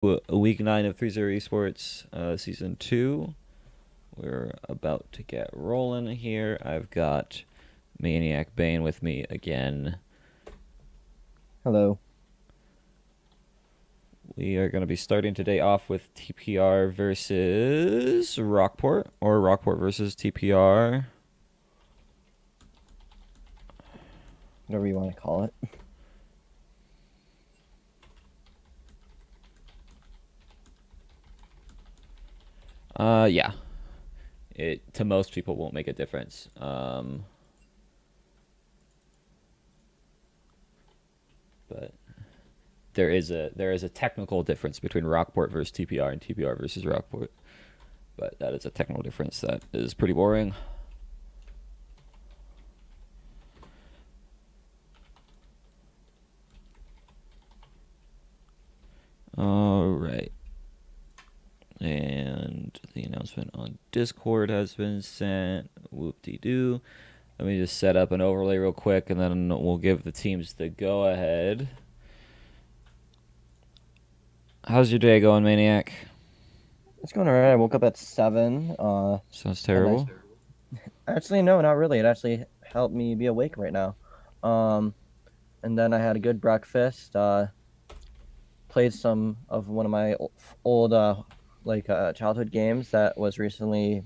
Week 9 of 3-0 Esports, Season 2. We're about to get rolling here. I've got Maniac Bane with me again. Hello. We are going to be starting today off with TPR versus Rockport, or Rockport versus TPR. Whatever you want to call it. Yeah. It to most people won't make a difference. But there is a technical difference between Rockport versus TPR and TPR versus Rockport. But that is a technical difference that is pretty boring. All right. And the announcement on Discord has been sent. Whoop-de-doo. Let me just set up an overlay real quick, and then we'll give the teams the go-ahead. How's your day going, Maniac? It's going alright. I woke up at 7. Sounds terrible. Actually, no, not really. It actually helped me be awake right now. And then I had a good breakfast. Played some of one of my old childhood games that was recently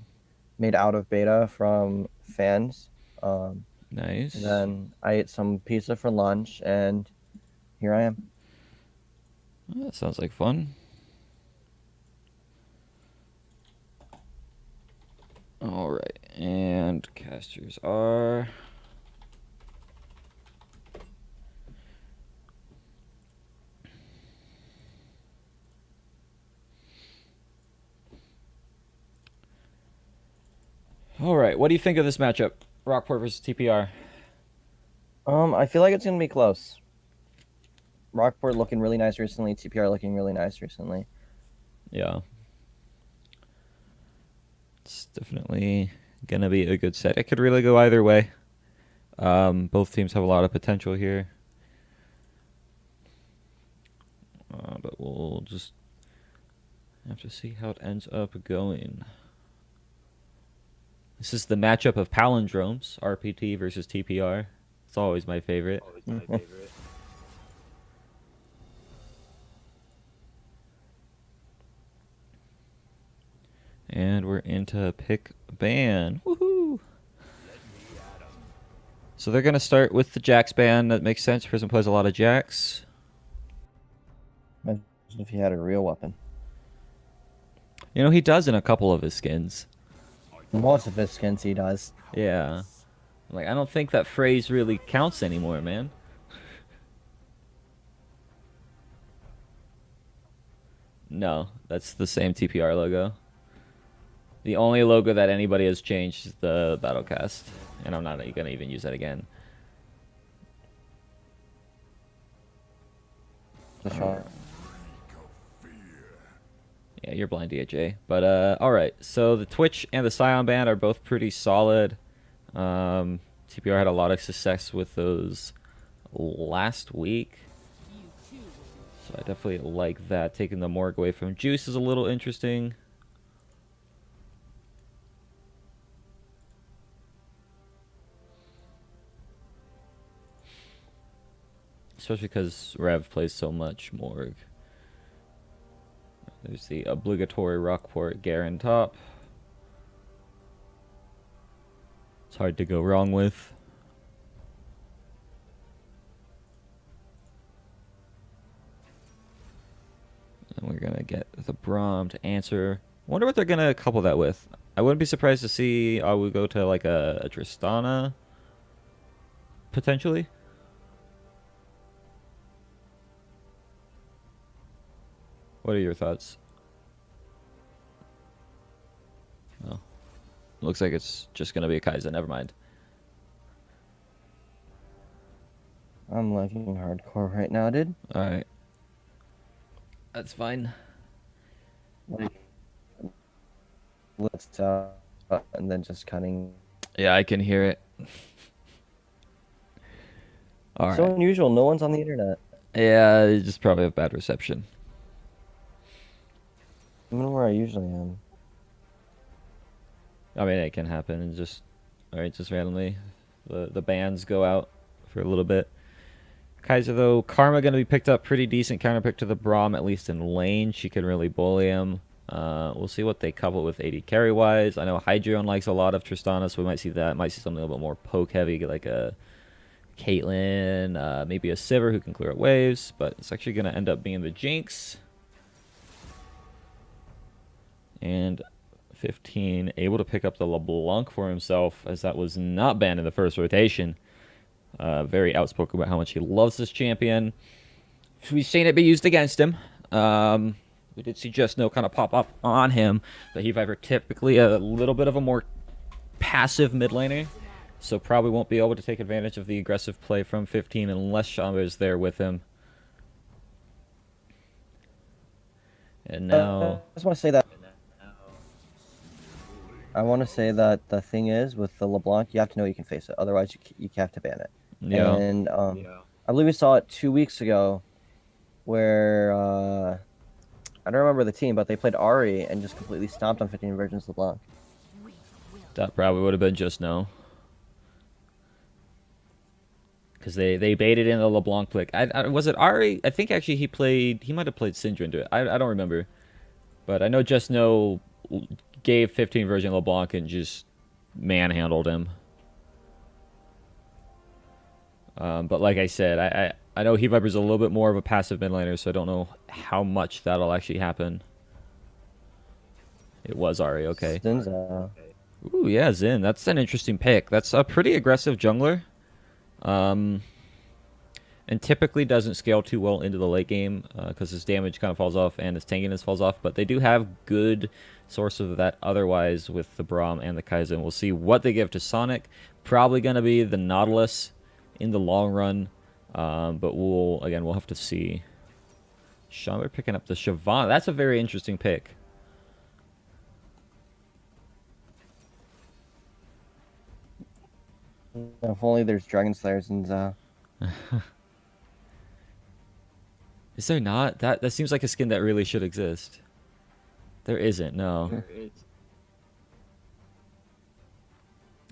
made out of beta from fans. Nice. And then I ate some pizza for lunch, and here I am. Well, that sounds like fun. All right, and casters are... All right, what do you think of this matchup? Rockport versus TPR. I feel like it's gonna be close. Rockport looking really nice recently. TPR looking really nice recently. Yeah. It's definitely going to be a good set. It could really go either way. Both teams have a lot of potential here. But we'll just have to see how it ends up going. This is the matchup of palindromes, RPT versus TPR. It's always my favorite. And we're into pick ban. Woohoo! So they're going to start with the Jax ban. That makes sense. Prism plays a lot of Jax. Imagine if he had a real weapon. You know, he does in a couple of his skins. Most of his skins he does. Yeah. Like, I don't think that phrase really counts anymore, man. No, that's the same TPR logo. The only logo that anybody has changed is the Battlecast. And I'm not going to even use that again. Yeah, you're blind, DHA. But, alright. So the Twitch and the Scion band are both pretty solid. TPR had a lot of success with those last week. So I definitely like that. Taking the Morgue away from Juice is a little interesting. Especially because Rev plays so much Morgue. There's the obligatory Rockport Garen top. It's hard to go wrong with. And we're going to get the Braum to answer. I wonder what they're going to couple that with. I wouldn't be surprised to see we go to like a Tristana. Potentially. What are your thoughts? Oh. Looks like it's just going to be a Kai'Sa. Never mind. I'm lagging hardcore right now, dude. Alright. That's fine. Like, let's and then just cutting. Yeah, I can hear it. Alright. So unusual. No one's on the internet. Yeah, you just probably have bad reception. I'm where I usually am. I mean, it can happen, and just all right, just randomly, the bands go out for a little bit. Kaiser though, Karma gonna be picked up pretty decent counter pick to the Braum, at least in lane. She can really bully him. We'll see what they couple with AD carry wise. I know Hydreion likes a lot of Tristana, so we might see that. Might see something a little bit more poke heavy, like a Caitlyn, maybe a Sivir who can clear out waves. But it's actually gonna end up being the Jinx. And 15 able to pick up the LeBlanc for himself, as that was not banned in the first rotation. Very outspoken about how much he loves this champion. We've seen it be used against him. We did see Just No kind of pop up on him, but Heat Viper typically a little bit of a more passive mid laner, so probably won't be able to take advantage of the aggressive play from 15 unless Shamba is there with him. And I now, just want to say that. I want to say that the thing is with the LeBlanc, you have to know you can face it. Otherwise, you have to ban it. yeah, And I believe we saw it 2 weeks ago, where I don't remember the team, but they played Ari and just completely stomped on 15 versions LeBlanc. that probably would have been Just No. Because they baited in the LeBlanc pick. Was it Ari? I think actually he might have played Syndra into it. I don't remember. But I know Just No gave 15 version LeBlanc and just manhandled him. But like I said, I know Heat Viper's a little bit more of a passive mid laner, so I don't know how much that'll actually happen. It was Ari, okay. Stinza. Ooh, yeah, Zin. That's an interesting pick. That's a pretty aggressive jungler. Um, and typically doesn't scale too well into the late game because his damage kind of falls off and his tankiness falls off. But they do have good source of that otherwise with the Braum and the Kaizen. We'll see what they give to Sonic. Probably going to be the Nautilus in the long run. But we'll have to see. Shamber picking up the Shyvana. That's a very interesting pick. If only there's Dragon Slayers and Is there not? That seems like a skin that really should exist. There isn't, no.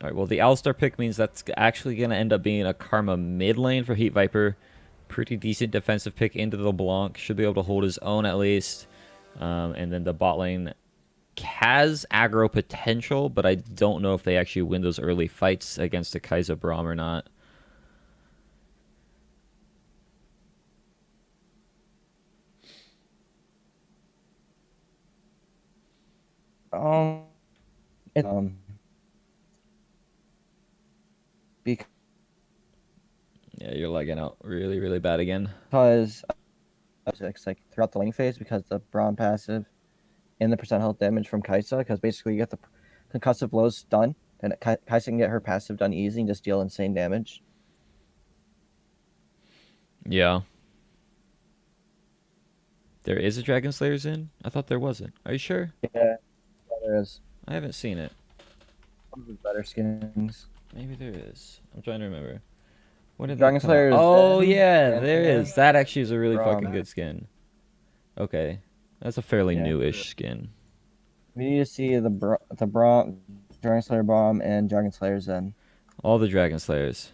All right, well, the Alistar pick means that's actually going to end up being a Karma mid lane for Heat Viper. Pretty decent defensive pick into the LeBlanc. Should be able to hold his own at least. And then the bot lane has aggro potential, but I don't know if they actually win those early fights against a Kaiser Braum or not. um, it, Yeah, you're lagging out really, really bad again. because it's like throughout the lane phase, because the Braum passive and the percent health damage from Kaisa, because basically you get the concussive blows done, and Kaisa can get her passive done easy and just deal insane damage. Yeah. There is a Dragon Slayer's in? I thought there wasn't. Are you sure? Yeah, there is. I haven't seen it. Better skins. Maybe there is. I'm trying to remember. When did Dragon that come out? Slayer is Oh, in, yeah, and there is. That actually is a really Braum. fucking good skin. Okay. That's a fairly Yeah. newish skin. We need to see the Braum, Dragon Slayer Braum, and Dragon Slayer Zen. All the Dragon Slayers.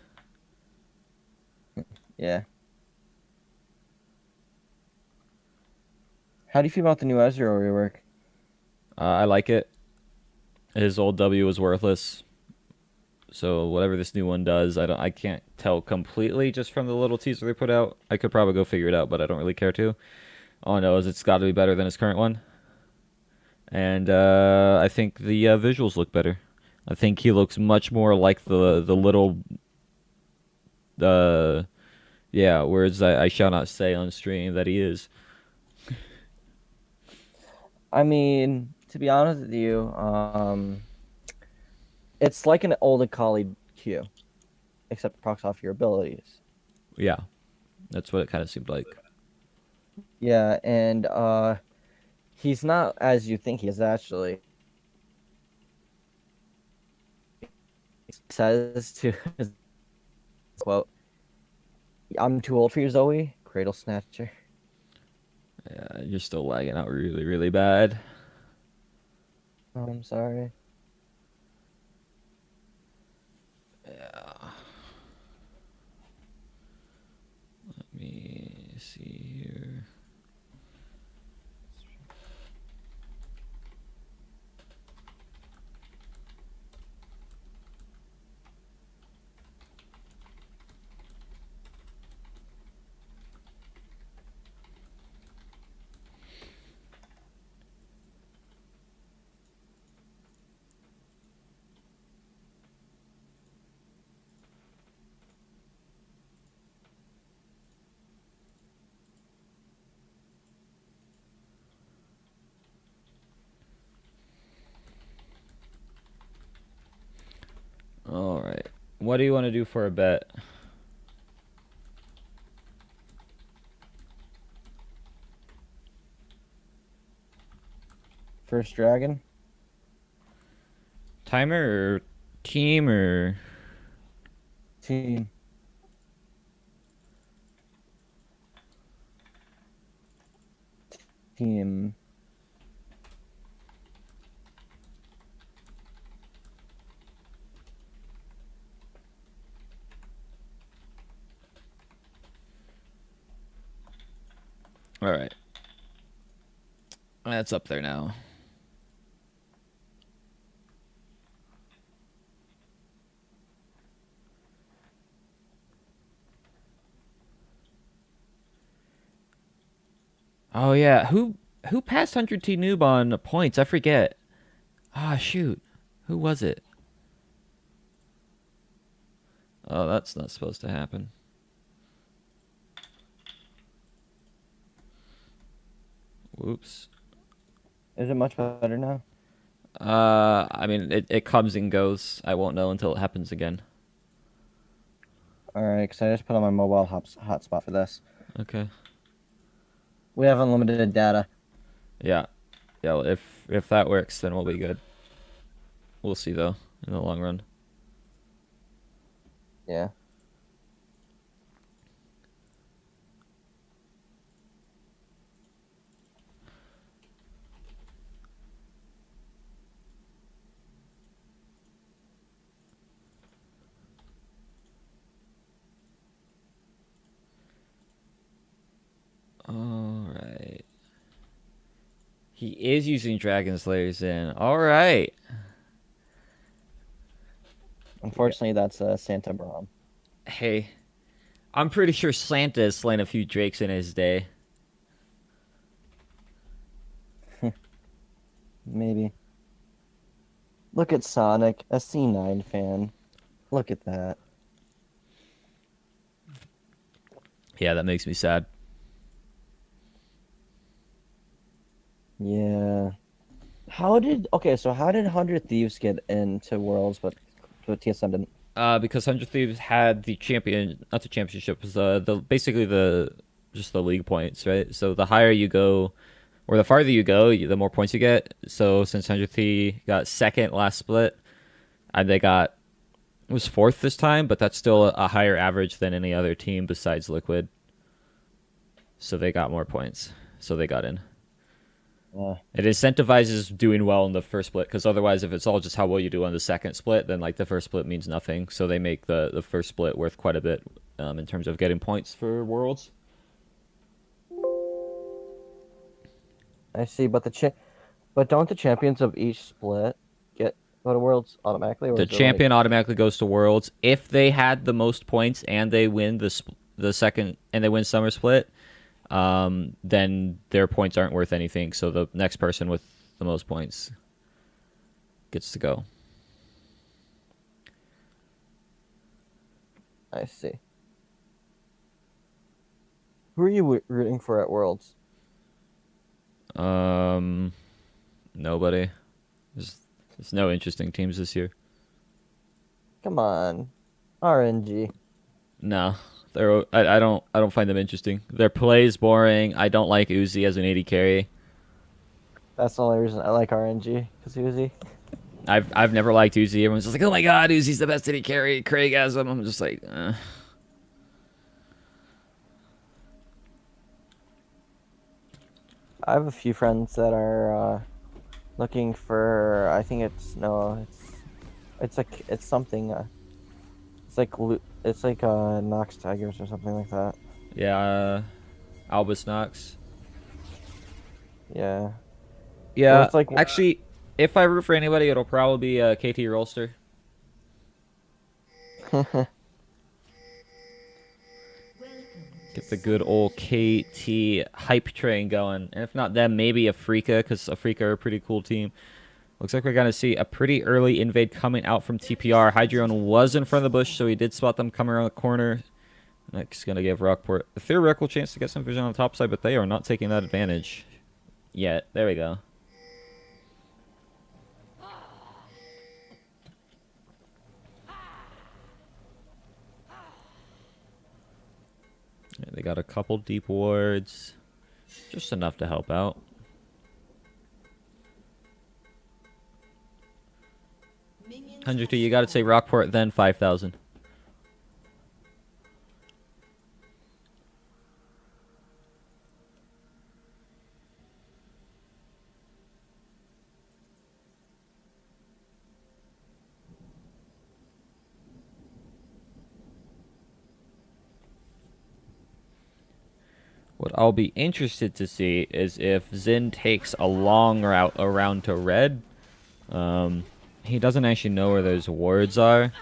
Yeah. How do you feel about the new Ezreal rework? I like it. His old W was worthless. So whatever this new one does, I can't tell completely just from the little teaser they put out. I could probably go figure it out, but I don't really care to. All I know is it's got to be better than his current one. And I think the visuals look better. I think he looks much more like the little words I shall not say on stream that he is. I mean, to be honest with you, it's like an old Akali Q, except it procs off your abilities. Yeah, that's what it kind of seemed like. Yeah, and he's not as you think he is actually. Says to his quote, "I'm too old for you, Zoe, Cradle Snatcher." Yeah, you're still lagging out really, really bad. Oh, I'm sorry. Yeah. Let me see here. All right. What do you want to do for a bet? First dragon. Timer or team or Team. Team. all right. That's up there now. Oh yeah, who passed 100T noob on points? I forget. Ah, shoot. Who was it? Oh, that's not supposed to happen. Whoops. Is it much better now? I mean, it comes and goes. I won't know until it happens again. All right, because I just put on my mobile hotspot for this. Okay. We have unlimited data. Yeah. Yeah, well, if that works, then we'll be good. We'll see though in the long run. Yeah. All right. He is using Dragon Slayers in. All right. Yeah. Unfortunately, that's Santa Braum. Hey, I'm pretty sure Santa has slain a few Drakes in his day. Maybe. Look at Sonic, a C9 fan. Look at that. Yeah, that makes me sad. Yeah. So how did 100 Thieves get into Worlds, but TSM didn't? Because Hundred Thieves had the champion, not the championship, was the basically the just the league points, right? So the higher you go, or the farther you go, the more points you get. So since Hundred Thieves got second last split, and they got it was fourth this time, but that's still a higher average than any other team besides Liquid. So they got more points. So they got in. Uh, It incentivizes doing well in the first split because otherwise, if it's all just how well you do on the second split, then like the first split means nothing. So they make the first split worth quite a bit in terms of getting points for Worlds. I see, but don't the champions of each split go to Worlds automatically, or The is it like champion automatically goes to Worlds if they had the most points and they win the second and they win Summer Split. Then their points aren't worth anything. So the next person with the most points gets to go. I see. Who are you rooting for at Worlds? Um, Nobody. There's, there's no interesting teams this year. Come on, RNG. No, I don't find them interesting. Their play is boring. I don't like Uzi as an AD carry. That's the only reason I like RNG, because Uzi. I've never liked Uzi. Everyone's just like, oh my god, Uzi's the best AD carry. Craig has him. I'm just like, I have a few friends that are Looking for, I think it's, no, it's like, it's something, it's like, Nox Tigers or something like that. Yeah, Albus Knox. Yeah. Or Yeah, it's like, actually, if I root for anybody, it'll probably be KT Rolster. Get the good old KT hype train going. And if not them, maybe Afrika, because Afrika are a pretty cool team. Looks like we're going to see a pretty early invade coming out from TPR. Hydreion was in front of the bush, so he did spot them coming around the corner. Next, going to give Rockport a theoretical chance to get some vision on the top side, but they are not taking that advantage yet. There we go. Yeah, they got a couple deep wards. Just enough to help out. 102, you got to say Rockport, then 5,000. What I'll be interested to see is if Xin takes a long route around to red. He doesn't actually know where those wards are.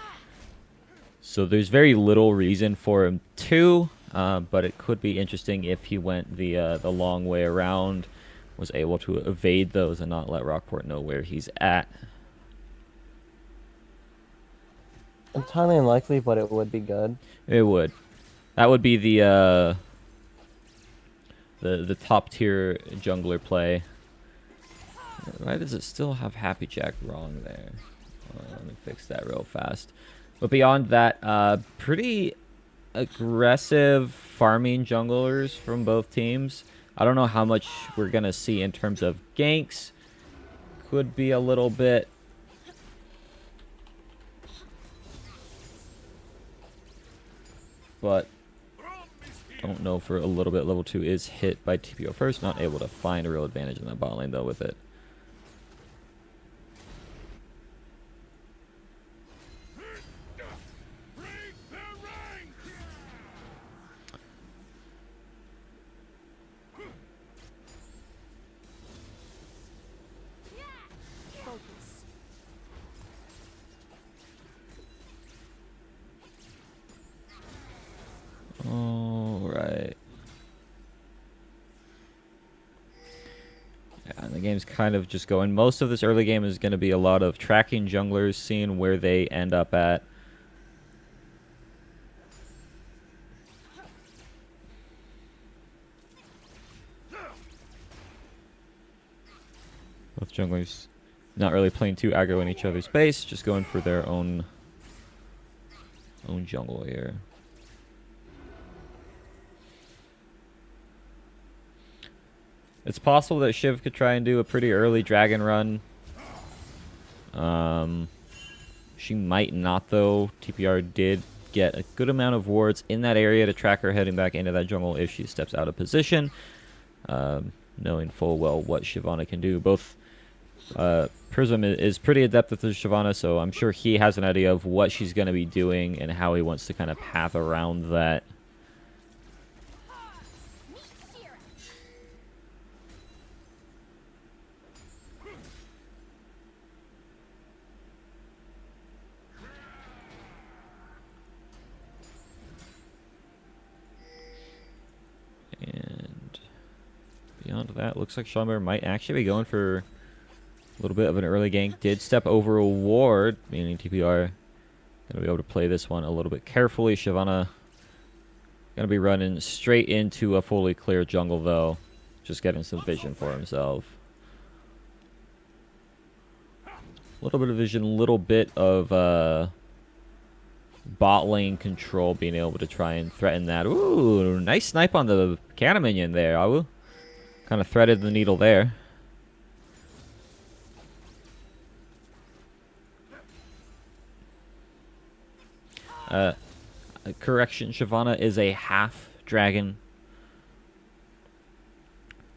So there's very little reason for him to, but it could be interesting if he went the long way around, was able to evade those and not let Rockport know where he's at. it's highly unlikely, but it would be good. It would. That would be the top tier jungler play. Why does it still have Happy Jack wrong there? Let me fix that real fast. But beyond that, pretty aggressive farming junglers from both teams. I don't know how much we're going to see in terms of ganks. Could be a little bit. But don't know for a little bit. Level 2 is hit by TPO first. Not able to find a real advantage in that bot lane, though, with it. Alright. Yeah, and the game's kind of just going. Most of this early game is going to be a lot of tracking junglers, seeing where they end up at. Both junglers not really playing too aggro in each other's base, just going for their own jungle here. It's possible that Shiv could try and do a pretty early dragon run. She might not, though. TPR did get a good amount of wards in that area to track her heading back into that jungle if she steps out of position. Knowing full well what Shyvana can do. Both Prism is pretty adept with the Shyvana, so I'm sure he has an idea of what she's going to be doing and how he wants to kind of path around that. And beyond that, looks like Schomburg might actually be going for a little bit of an early gank. Did step over a ward, meaning TPR gonna be able to play this one a little bit carefully. Shyvana gonna be running straight into a fully clear jungle, though. Just getting some vision for himself. A little bit of vision, a little bit of bot lane control, being able to try and threaten that. Ooh, nice snipe on the cannon minion there, Awu. Kind of threaded the needle there. Correction, Shyvana is a half dragon.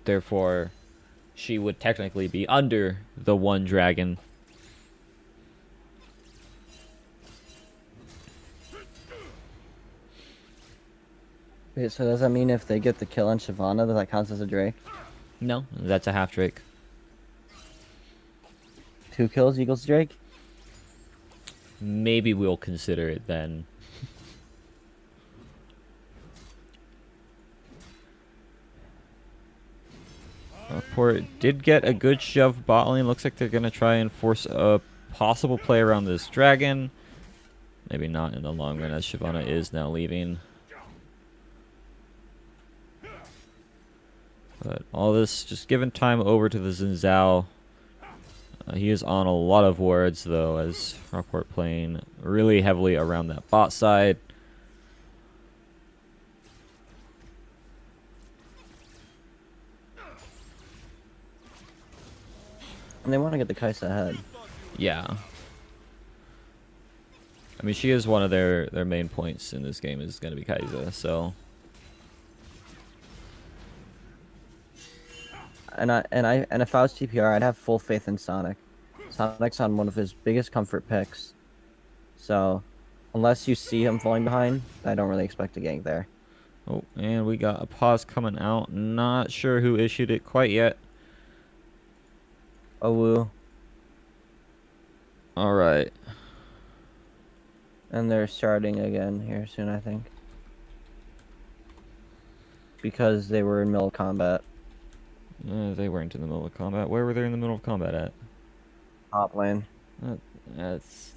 Therefore, she would technically be under the one dragon. Wait, so does that mean if they get the kill on Shyvana, that counts as a Drake? No, that's a half Drake. 2 kills equals Drake? Maybe we'll consider it then. Port did get a good shove bot lane. Looks like they're going to try and force a possible play around this dragon. Maybe not in the long run, as Shyvana is now leaving. But all this just giving time over to the Xin Zhao. He is on a lot of wards, though, as Rockport playing really heavily around that bot side. And they want to get the Kai'Sa ahead. Yeah. I mean, she is one of their main points in this game is going to be Kai'Sa, so... And if I was TPR, I'd have full faith in Sonic. Sonic's on one of his biggest comfort picks. So, unless you see him falling behind, I don't really expect a gank there. Oh, and we got a pause coming out. Not sure who issued it quite yet. Oh, woo. All right. And they're starting again here soon, I think. Because they were in middle of combat. They weren't in the middle of combat. Where were they in the middle of combat at? Top lane.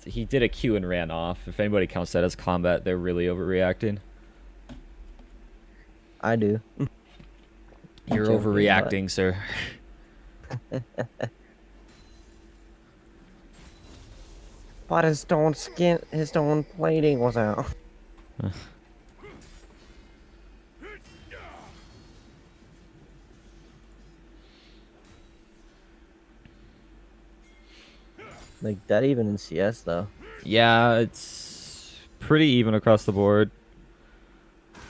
He did a Q and ran off. If anybody counts that as combat, they're really overreacting. I do. You're overreacting, sir. But his stone plating was out. Like, that even in CS, though. Yeah, it's pretty even across the board.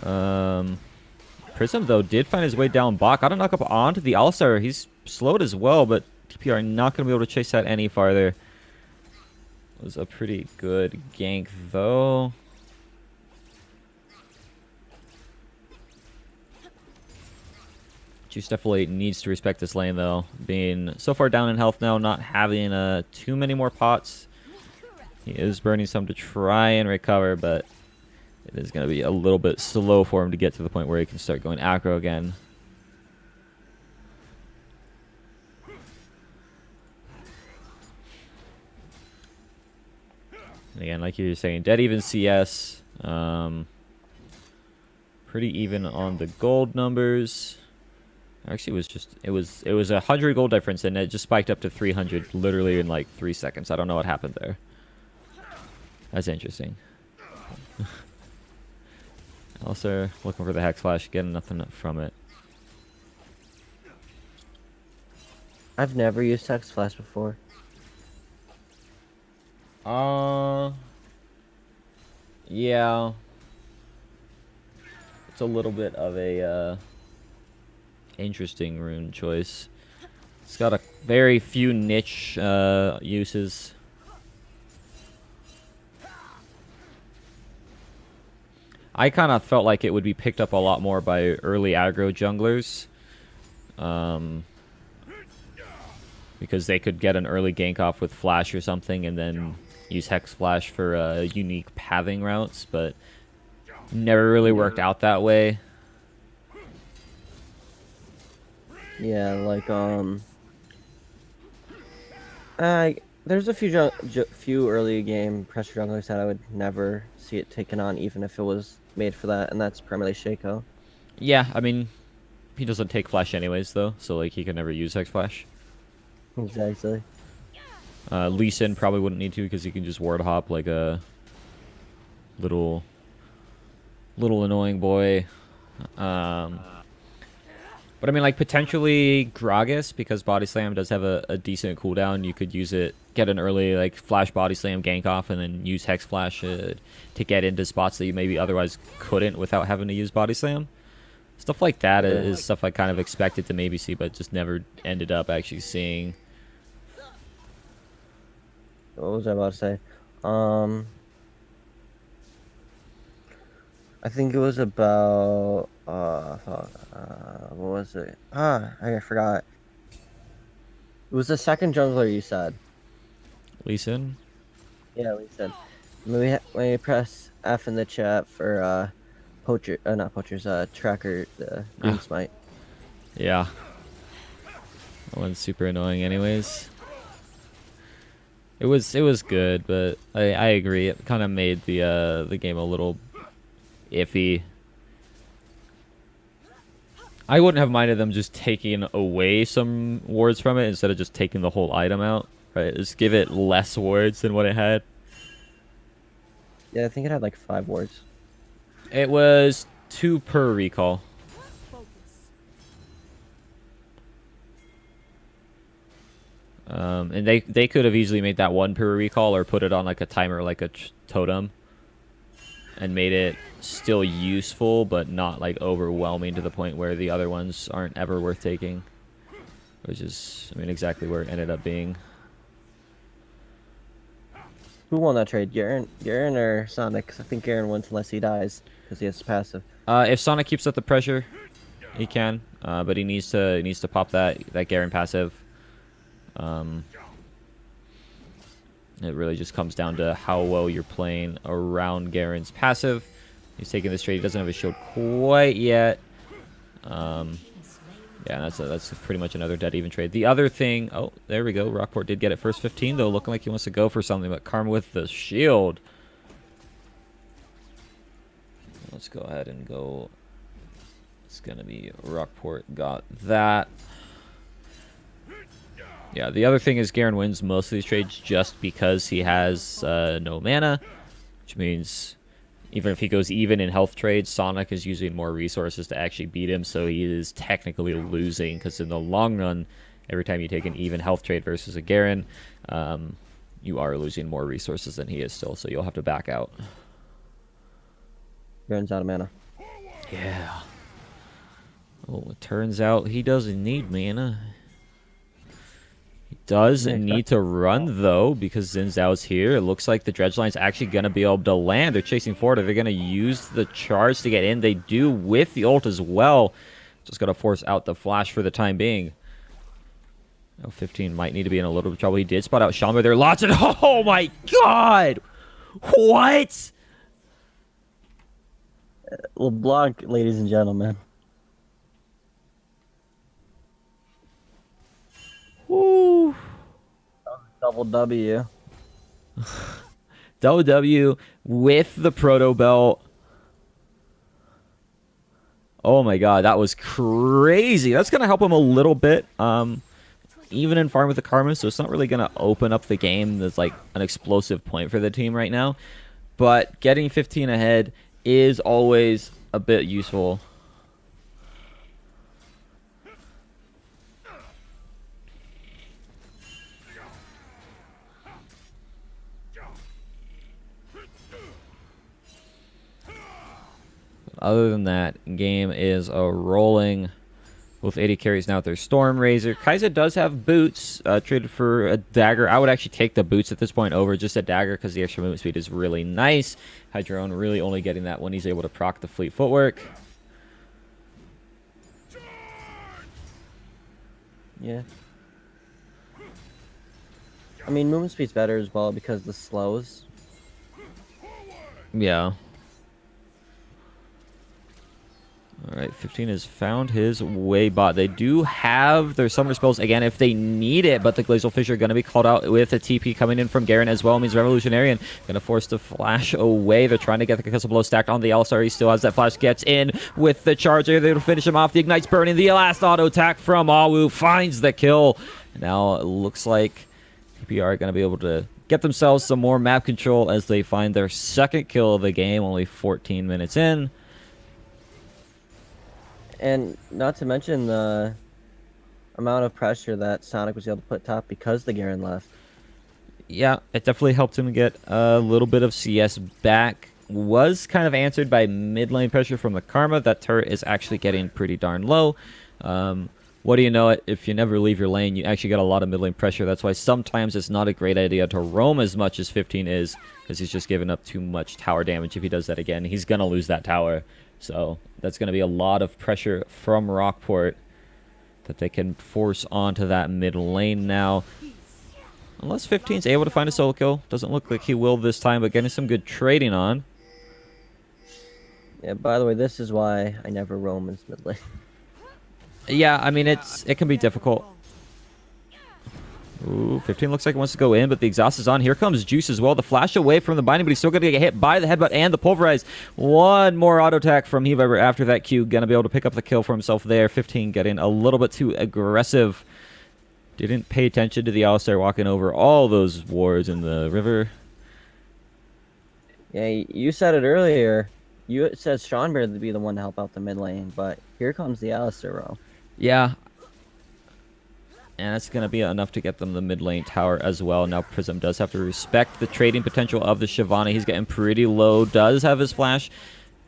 Prism, though, did find his way down bot. Got to knock up onto the All-Star. He's slowed as well, but TPR not going to be able to chase that any farther. It was a pretty good gank, though. Juice definitely needs to respect this lane, though. Being so far down in health now, not having too many more pots. He is burning some to try and recover, but it is going to be a little bit slow for him to get to the point where he can start going aggro again. And again, like you were saying, dead even CS. Pretty even on the gold numbers. Actually, it was 100 gold difference, and it just spiked up to 300 literally in like 3 seconds. I don't know what happened there. That's interesting. Also, looking for the Hex Flash, getting nothing from it. I've never used Hex Flash before. Yeah. It's a little bit of a interesting rune choice. It's got a very few niche uses. I kind of felt like it would be picked up a lot more by early aggro junglers. Because they could get an early gank off with Flash or something and then use Hex Flash for unique pathing routes, but never really worked out that way. Yeah, like, there's a few early game pressure junglers that I would never see it taken on, even if it was made for that, and that's primarily Shaco. Yeah, I mean, he doesn't take Flash anyways, though, so, like, he could never use Hex Flash. Exactly. Lee Sin probably wouldn't need to because he can just ward hop like a little annoying boy. But I mean, like, potentially Gragas, because Body Slam does have a decent cooldown. You could use it, get an early, like, Flash Body Slam, gank off, and then use Hex Flash to get into spots that you maybe otherwise couldn't without having to use Body Slam. Stuff like that Yeah. is stuff I kind of expected to maybe see, but just never ended up actually seeing. What was I about to say? Um, I think it was about fuck, what was it? I forgot. It was the second jungler you said. Lee Sin? Yeah, we said. When we press F in the chat for poacher, not poachers, tracker, the green Ah, smite. yeah. That one's super annoying anyways. It was good, but I agree. It kind of made the game a little iffy. I wouldn't have minded them just taking away some wards from it instead of just taking the whole item out. Right? Just give it less wards than what it had. Yeah, I think it had like 5 wards. It was 2 per recall. And they could have easily made that 1 per recall or put it on like a timer, like a totem, and made it still useful, but not like overwhelming to the point where the other ones aren't ever worth taking. Which is, I mean, exactly where it ended up being. Who won that trade? Garen or Sonic? 'Cause I think Garen wins unless he dies because he has passive. If Sonic keeps up the pressure, he can, but he needs to pop that Garen passive. It really just comes down to how well you're playing around Garen's passive. He's taking this trade. He doesn't have his shield quite yet. Yeah, that's pretty much another dead even trade. The other thing, oh, there we go. Rockport did get it first 15, though, looking like he wants to go for something. But Karma with the shield. Let's go ahead and go. It's going to be Rockport got that. Yeah, the other thing is Garen wins most of these trades just because he has no mana, which means even if he goes even in health trades, Sonic is using more resources to actually beat him, so he is technically losing because in the long run, every time you take an even health trade versus a Garen, you are losing more resources than he is still, so you'll have to back out. Garen's out of mana. Yeah. Oh, it turns out he doesn't need mana. Does need to run, though, because Xin Zhao's here. It looks like the Dredge Line's actually going to be able to land. They're chasing forward. Are they going to use the charge to get in? They do with the ult as well. Just got to force out the flash for the time being. Oh, 15 might need to be in a little bit of trouble. He did spot out Shamber there. Lots of... Oh, my God! What? LeBlanc, ladies and gentlemen. Woo! Double W. Double W with the Proto Belt. Oh my God, that was crazy. That's going to help him a little bit, even in farm with the Karma, so it's not really going to open up the game. There's like an explosive point for the team right now. But getting 15 ahead is always a bit useful. Other than that, game is a rolling. Both 80 carries now with their Storm Razor. Kai'Sa does have boots, traded for a dagger. I would actually take the boots at this point over just a dagger because the extra movement speed is really nice. Hydrone really only getting that when he's able to proc the fleet footwork. Yeah. I mean, movement speed's better as well because the slows. Yeah. All right, 15 has found his way bot. They do have their summoner spells again if they need it, but the Glacial Fish are going to be called out with a TP coming in from Garen as well. It means Revolutionarian going to force the flash away. They're trying to get the concussive blow stacked on the LSR. He still has that flash. Gets in with the charger. They'll finish him off. The Ignite's burning. The last auto attack from Awu finds the kill. Now it looks like TPR are going to be able to get themselves some more map control as they find their second kill of the game, only 14 minutes in. And not to mention the amount of pressure that Sonic was able to put top because the Garen left. Yeah, it definitely helped him get a little bit of CS back. was kind of answered by mid lane pressure from the Karma. That turret is actually getting pretty darn low. What do you know it? If you never leave your lane, you actually get a lot of mid lane pressure. That's why sometimes it's not a great idea to roam as much as 15 is, because he's just giving up too much tower damage. If he does that again, he's going to lose that tower. So that's going to be a lot of pressure from Rockport that they can force onto that mid lane now. Unless 15's able to find a solo kill. Doesn't look like he will this time, but getting some good trading on. Yeah, by the way, this is why I never roam in mid lane. Yeah, I mean, it can be difficult. Ooh, 15 looks like he wants to go in, but the exhaust is on. Here comes Juice as well. The flash away from the binding, but he's still going to get hit by the headbutt and the pulverize. One more auto attack from Heaviver after that Q. Going to be able to pick up the kill for himself there. 15 getting a little bit too aggressive. Didn't pay attention to the Alistar walking over all those wards in the river. Yeah, you said it earlier. You said Seanbeard to be the one to help out the mid lane, but here comes the Alistar row. Yeah. And that's going to be enough to get them the mid lane tower as well. Now Prism does have to respect the trading potential of the Shyvana. He's getting pretty low. Does have his flash.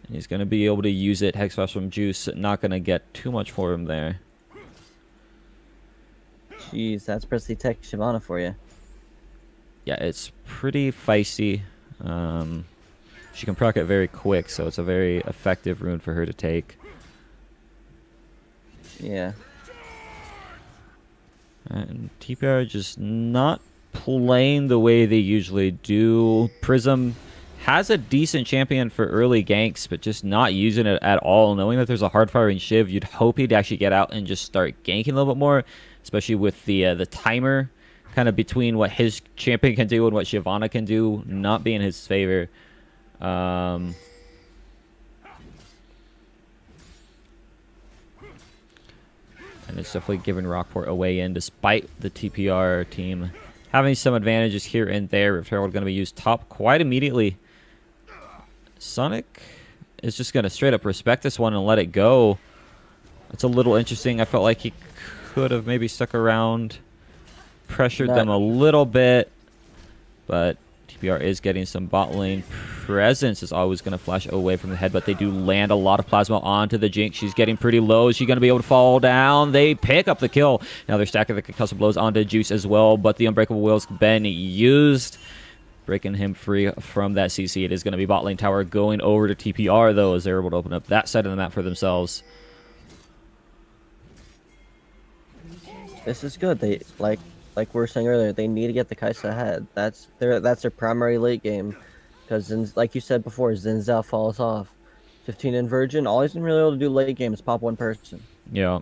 And he's going to be able to use it. Hex Flash from Juice. Not going to get too much for him there. Jeez, that's Presley Tech Shyvana for you. Yeah, it's pretty feisty. She can proc it very quick, so it's a very effective rune for her to take. Yeah. And TPR just not playing the way they usually do. Prism has a decent champion for early ganks, but just not using it at all. Knowing that there's a hard-firing Shiv, you'd hope he'd actually get out and just start ganking a little bit more, especially with the timer kind of between what his champion can do and what Shyvana can do not be in his favor. And it's definitely giving Rockport a way in, despite the TPR team having some advantages here and there. Rift Herald going to be used top quite immediately. Sonic is just going to straight up respect this one and let it go. It's a little interesting. I felt like he could have maybe stuck around, pressured them a little bit, but TPR is getting some bot lane presence. Is always going to flash away from the head, but they do land a lot of plasma onto the Jinx. She's getting pretty low. Is she going to be able to fall down? They pick up the kill. Now they're stacking the concussive blows onto Juice as well, but the Unbreakable Will's been used, breaking him free from that CC. It is going to be bot lane tower going over to TPR, though, as they're able to open up that side of the map for themselves. This is good. They like we were saying earlier, they need to get the Kai'Sa ahead. That's their primary late game, because like you said before, Zinzao falls off. 15 in Virgin, all he's been really able to do late game is pop one person. Yeah.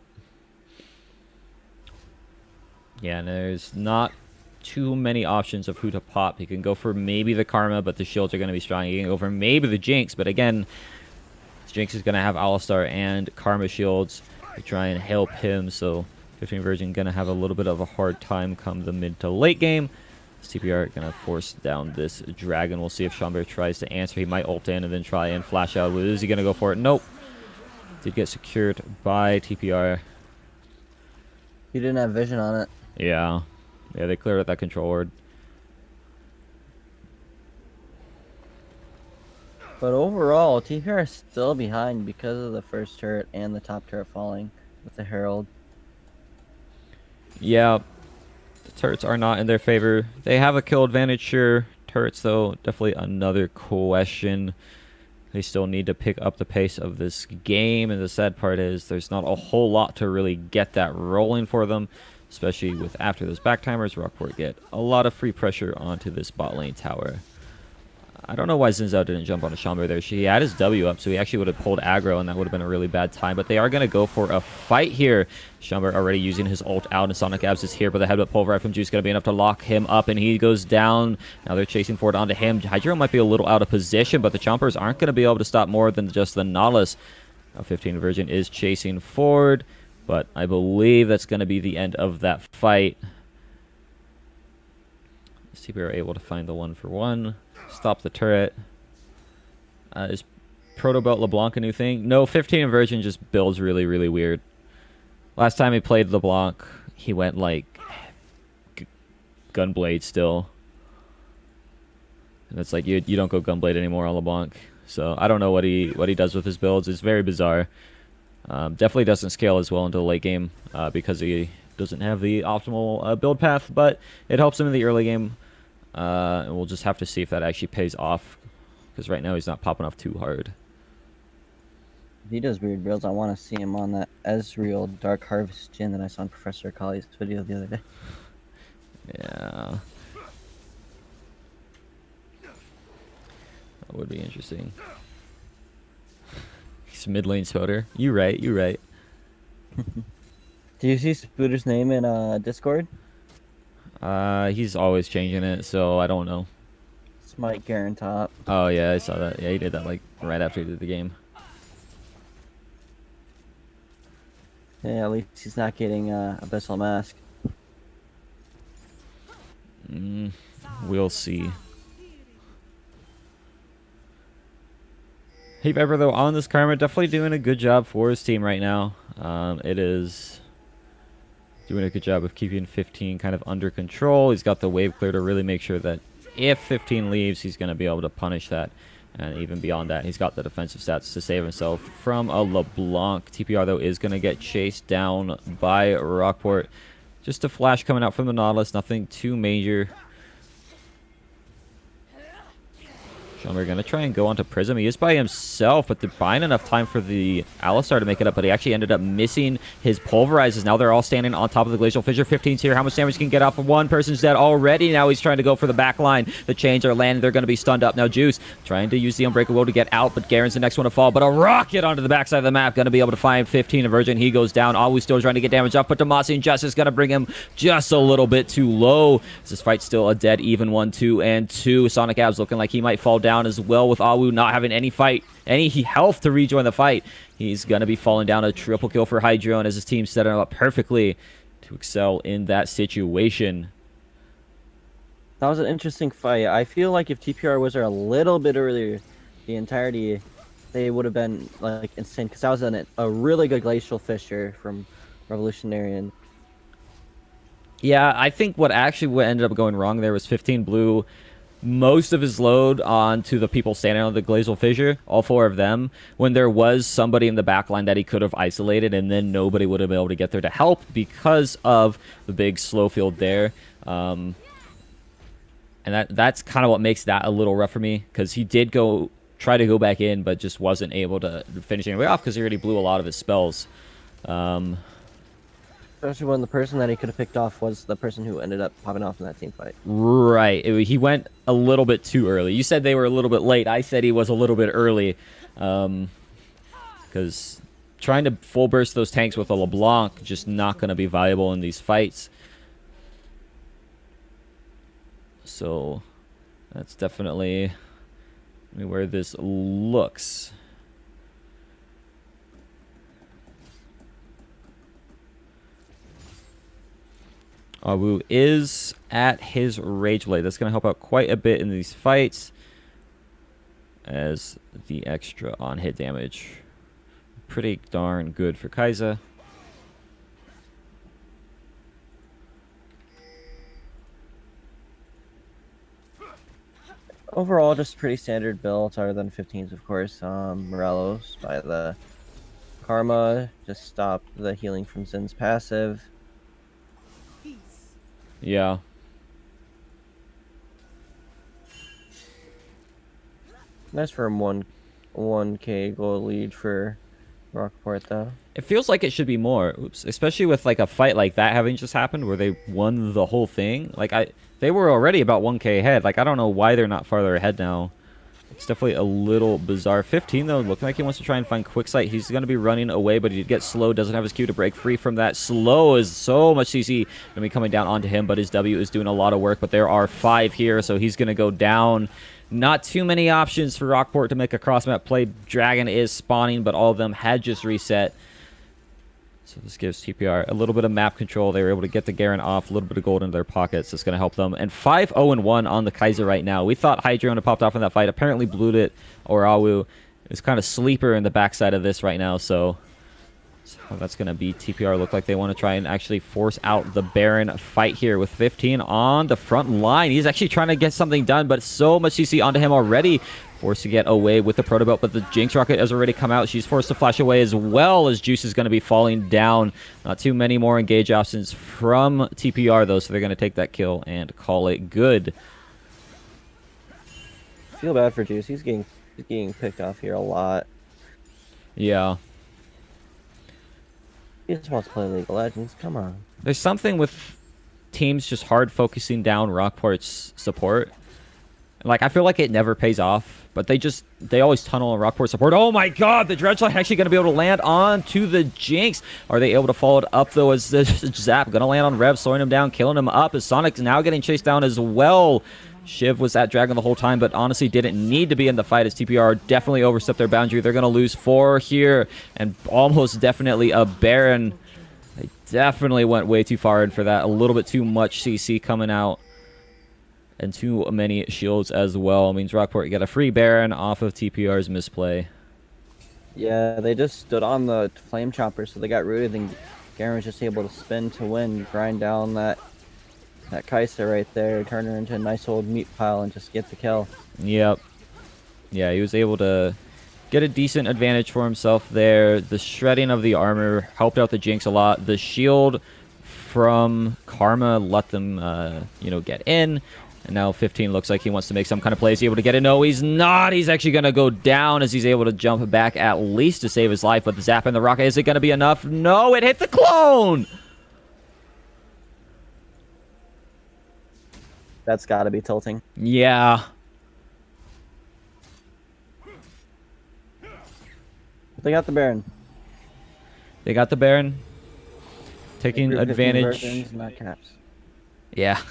Yeah, and there's not too many options of who to pop. He can go for maybe the Karma, but the shields are going to be strong. He can go for maybe the Jinx, but again, Jinx is going to have Alistar and Karma shields to try and help him, so 15 Virgin going to have a little bit of a hard time come the mid to late game. TPR going to force down this dragon. We'll see if Seanbeard tries to answer. He might ult in and then try and flash out. Is he going to go for it? Nope. Did get secured by TPR. He didn't have vision on it. Yeah. Yeah, they cleared out that control ward. But overall, TPR is still behind because of the first turret and the top turret falling with the Herald. Yeah, the turrets are not in their favor. They have a kill advantage, sure. Turrets, though, definitely another question. They still need to pick up the pace of this game, and the sad part is there's not a whole lot to really get that rolling for them, especially with after those back timers. Rockport get a lot of free pressure onto this bot lane tower. I don't know why Zinzao didn't jump on a Shamber there. She had his W up, so he actually would have pulled aggro, and that would have been a really bad time. But they are going to go for a fight here. Shamber already using his ult out, and Sonic Abs is here, but the headbutt pulverize from Juice is going to be enough to lock him up, and he goes down. Now they're chasing forward onto him. Hydro might be a little out of position, but the Chompers aren't going to be able to stop more than just the Nautilus. Now 15 Virgin is chasing forward, but I believe that's going to be the end of that fight. See if we are able to find the 1-for-1. Stop the turret. Is Protobelt LeBlanc a new thing? No, 15 Virgin just builds really, really weird. Last time he played LeBlanc, he went like Gunblade still. And it's like you don't go Gunblade anymore on LeBlanc. So I don't know what he does with his builds. It's very bizarre. Definitely doesn't scale as well into the late game because he doesn't have the optimal build path, but it helps him in the early game. And we'll just have to see if that actually pays off, because right now he's not popping off too hard. If he does weird builds, I want to see him on that Ezreal Dark Harvest Gin that I saw in Professor Akali's video the other day. Yeah. That would be interesting. He's mid lane spotter. You right. Do you see Spooter's name in Discord? He's always changing it, so I don't know. Smite Garen top. Oh yeah, I saw that. Yeah, he did that like right after he did the game. Yeah, at least he's not getting Abyssal Mask. We'll see. Hey Pepper, though, on this Karma, definitely doing a good job for his team right now. It is doing a good job of keeping 15 kind of under control. He's got the wave clear to really make sure that if 15 leaves, he's going to be able to punish that. And even beyond that, he's got the defensive stats to save himself from a LeBlanc. TPR, though, is going to get chased down by Rockport. Just a flash coming out from the Nautilus, nothing too major. We're going to try and go onto Prism. He is by himself, but they're buying enough time for the Alistar to make it up, but he actually ended up missing his pulverizes. Now they're all standing on top of the Glacial Fissure. 15's here. How much damage can get off of one person's dead already? Now he's trying to go for the back line. The chains are landing. They're going to be stunned up. Now Juice trying to use the Unbreakable to get out, but Garen's the next one to fall. But a rocket onto the backside of the map. Going to be able to find 15 and Virgin. He goes down. Always still trying to get damage off, but Demacia and Justice going to bring him just a little bit too low. This fight's still a dead even 1-2-2. Sonic Abs looking like he might fall down as well with Awu not having any health to rejoin the fight. He's going to be falling down. A triple kill for Hydro, and as his team set him up perfectly to excel in that situation. That was an interesting fight. I feel like if TPR was there a little bit earlier, the entirety, they would have been like insane, because that was a really good Glacial Fissure from Revolutionarian. Yeah, I think what ended up going wrong there was 15 blew most of his load onto the people standing on the Glacial Fissure, all four of them, when there was somebody in the back line that he could have isolated, and then nobody would have been able to get there to help because of the big slow field there. And that's kind of what makes that a little rough for me, because he did try to go back in, but just wasn't able to finish anyway off because he already blew a lot of his spells. Especially when the person that he could have picked off was the person who ended up popping off in that team fight. Right. He went a little bit too early. You said they were a little bit late. I said he was a little bit early. Because trying to full burst those tanks with a LeBlanc just not going to be viable in these fights. So that's definitely where this looks. Awu is at his Rage Blade. That's going to help out quite a bit in these fights, as the extra on-hit damage. Pretty darn good for Kai'Sa. Overall, just pretty standard builds, other than 15s, of course. Morelos by the Karma, just stop the healing from Zin's passive. Yeah. Nice for him, 1K goal lead for Rockport, though. It feels like it should be more. Oops. Especially with like a fight like that having just happened where they won the whole thing. Like they were already about 1K ahead. Like I don't know why they're not farther ahead now. It's definitely a little bizarre. 15 though, looking like he wants to try and find Quick-Sight. He's going to be running away, but he did get slow. Doesn't have his Q to break free from that. Slow is so much CC going to be coming down onto him, but his W is doing a lot of work. But there are 5 here, so he's going to go down. Not too many options for Rockport to make a cross-map play. Dragon is spawning, but all of them had just reset. So this gives TPR a little bit of map control. They were able to get the Garen off, a little bit of gold into their pockets. It's going to help them. And 5-0-1 on the Kai'Sa right now. We thought Hydro had popped off in that fight. Apparently Blued it, or Awu is kind of sleeper in the backside of this right now. So that's going to be TPR. Look like they want to try and actually force out the Baron fight here with 15 on the front line. He's actually trying to get something done, but so much CC onto him already. Forced to get away with the Proto Belt, but the Jinx Rocket has already come out. She's forced to flash away as well as Juice is going to be falling down. Not too many more engage options from TPR, though, so they're going to take that kill and call it good. I feel bad for Juice. He's getting picked off here a lot. Yeah. He just wants to play League of Legends. Come on. There's something with teams just hard focusing down Rockport's support. Like, I feel like it never pays off, but they always tunnel on Rockport support. Oh my god, the Dredgeline actually going to be able to land onto the Jinx. Are they able to follow it up, though, as this Zap going to land on Rev, slowing him down, killing him up, as Sonic's now getting chased down as well. Shiv was at Dragon the whole time, but honestly didn't need to be in the fight, as TPR definitely overstepped their boundary. They're going to lose 4 here, and almost definitely a Baron. They definitely went way too far in for that. A little bit too much CC coming out. And too many shields as well. It means Rockport get a free Baron off of TPR's misplay. Yeah, they just stood on the Flame Chopper, so they got rooted, and Garen was just able to spin to win, grind down that Kai'Sa right there, turn her into a nice old meat pile, and just get the kill. Yep. Yeah, he was able to get a decent advantage for himself there. The shredding of the armor helped out the Jinx a lot. The shield from Karma let them, get in. And now 15 looks like he wants to make some kind of play. Is he able to get it? No, he's not. He's actually going to go down as he's able to jump back at least to save his life. But the Zap and the Rocket, is it going to be enough? No, it hit the clone! That's got to be tilting. Yeah. They got the Baron. They got the Baron. Taking advantage. Versions, not caps. Yeah.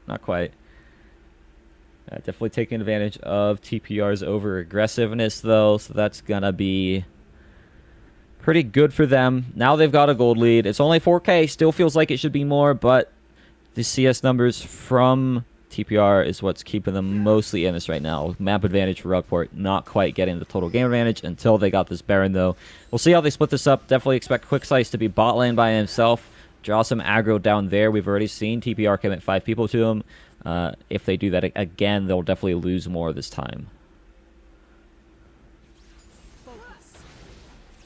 Not quite. Definitely taking advantage of TPR's over-aggressiveness, though, so that's going to be pretty good for them. Now they've got a gold lead. It's only 4K. Still feels like it should be more, but the CS numbers from TPR is what's keeping them mostly in this right now. Map advantage for Rockport, not quite getting the total game advantage until they got this Baron, though. We'll see how they split this up. Definitely expect Quickslice to be bot lane by himself. Draw some aggro down there. We've already seen TPR commit 5 people to him. If they do that again, they'll definitely lose more this time.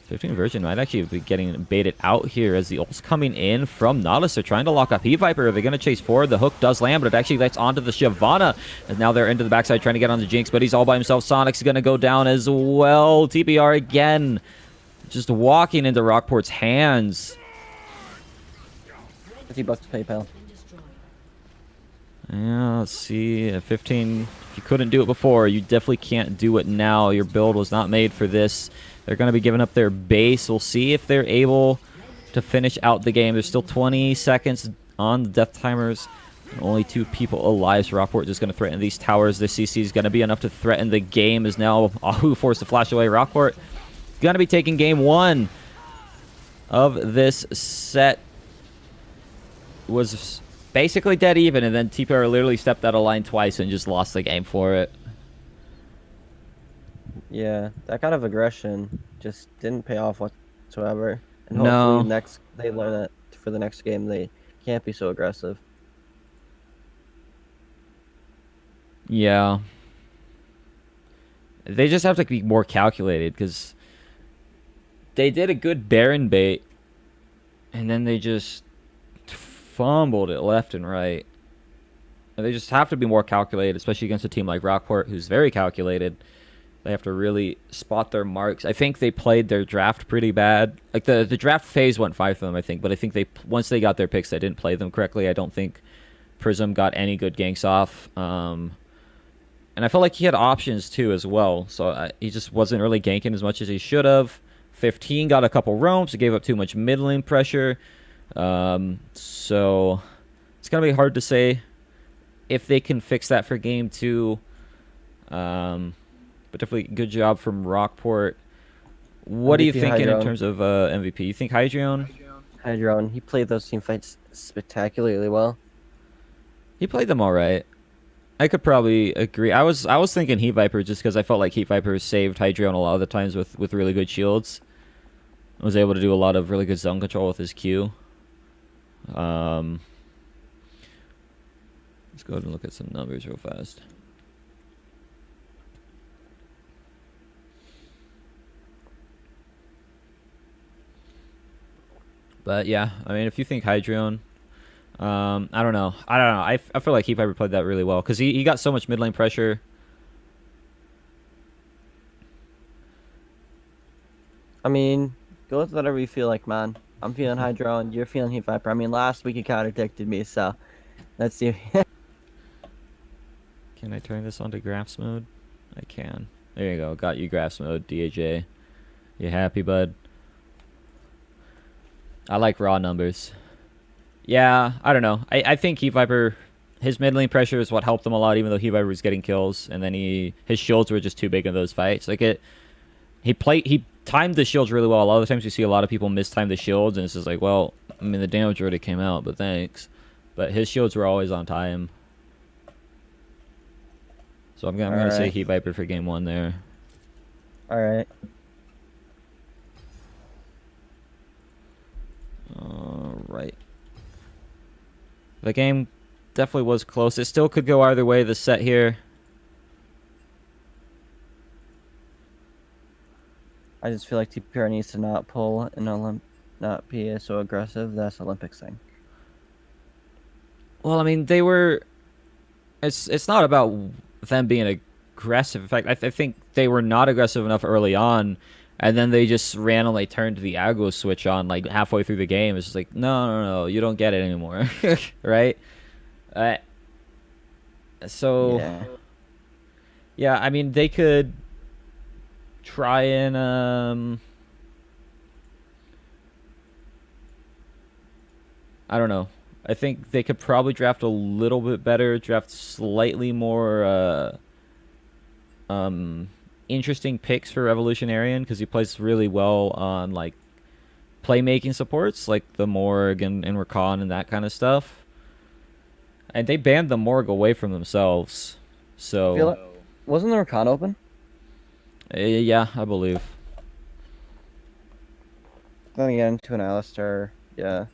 15 Virgin might actually be getting baited out here as the ult's coming in from Nautilus. They're trying to lock up Viper. They're going to chase forward. The hook does land, but it actually lets onto the Shyvana. And now they're into the backside trying to get on the Jinx, but he's all by himself. Sonic's going to go down as well. TPR again, just walking into Rockport's hands. $50 PayPal. Yeah, let's see. 15. If you couldn't do it before, you definitely can't do it now. Your build was not made for this. They're going to be giving up their base. We'll see if they're able to finish out the game. There's still 20 seconds on the death timers. Only 2 people alive. So Rockport just going to threaten these towers. The CC is going to be enough to threaten the game. Is now Ahu forced to flash away. Rockport going to be taking game 1 of this set. Was basically dead even, and then TPR literally stepped out of line twice and just lost the game for it. Yeah, that kind of aggression just didn't pay off whatsoever. And hopefully they learn that for the next game they can't be so aggressive. Yeah. They just have to be more calculated, because they did a good Baron bait, and then they just fumbled it left and right. And they just have to be more calculated, especially against a team like Rockport, who's very calculated. They have to really spot their marks. I think they played their draft pretty bad. Like, the draft phase went fine for them, I think. But I think once they got their picks, they didn't play them correctly. I don't think Prism got any good ganks off. And I felt like he had options, too, as well. So he just wasn't really ganking as much as he should have. 15 got a couple roams. He gave up too much mid lane pressure. So it's going to be hard to say if they can fix that for game 2. But definitely good job from Rockport. What are you thinking in terms of MVP? You think Hydreion? Hydreion, he played those team fights spectacularly well. He played them all right. I could probably agree. I was thinking Heat Viper, just because I felt like Heat Viper saved Hydreion a lot of the times with really good shields. Was able to do a lot of really good zone control with his Q. Let's go ahead and look at some numbers real fast. But yeah, I mean, if you think Hydreion, I don't know. I don't know. I feel like Heat Viper played that really well because he got so much mid lane pressure. I mean, go with whatever you feel like, man. I'm feeling Hydro and you're feeling Heat Viper. I mean, last week you contradicted me, so let's see. Can I turn this onto graphs mode? I can. There you go. Got you graphs mode, DAJ. You happy, bud? I like raw numbers. Yeah, I don't know. I think Heat Viper, his mid lane pressure is what helped him a lot, even though Heat Viper was getting kills, and then his shields were just too big in those fights. Like he timed the shields really well. A lot of the times you see a lot of people mistime the shields, and it's just like, well, I mean the damage already came out, but thanks. But his shields were always on time. So I'm All gonna say right. Heat Viper for game 1 there. All right. All right. The game definitely was close. It still could go either way. The set here. I just feel like TPR needs to not pull and not be so aggressive. That's Olympics thing. Well, I mean, they were. It's not about them being aggressive. In fact, I think they were not aggressive enough early on, and then they just randomly turned the aggro switch on like halfway through the game. It's just like, no, no, no, you don't get it anymore, right? Uh, so Yeah. yeah, I mean, they could try and I don't know. I think they could probably draft a little bit better, draft slightly more um, interesting picks for Revolutionarian because he plays really well on like playmaking supports, like the Morg and Rakan and that kind of stuff. And they banned the Morg away from themselves. I feel So like wasn't the Rakan open? yeah, I believe. Then again, to an Alistar. Yeah.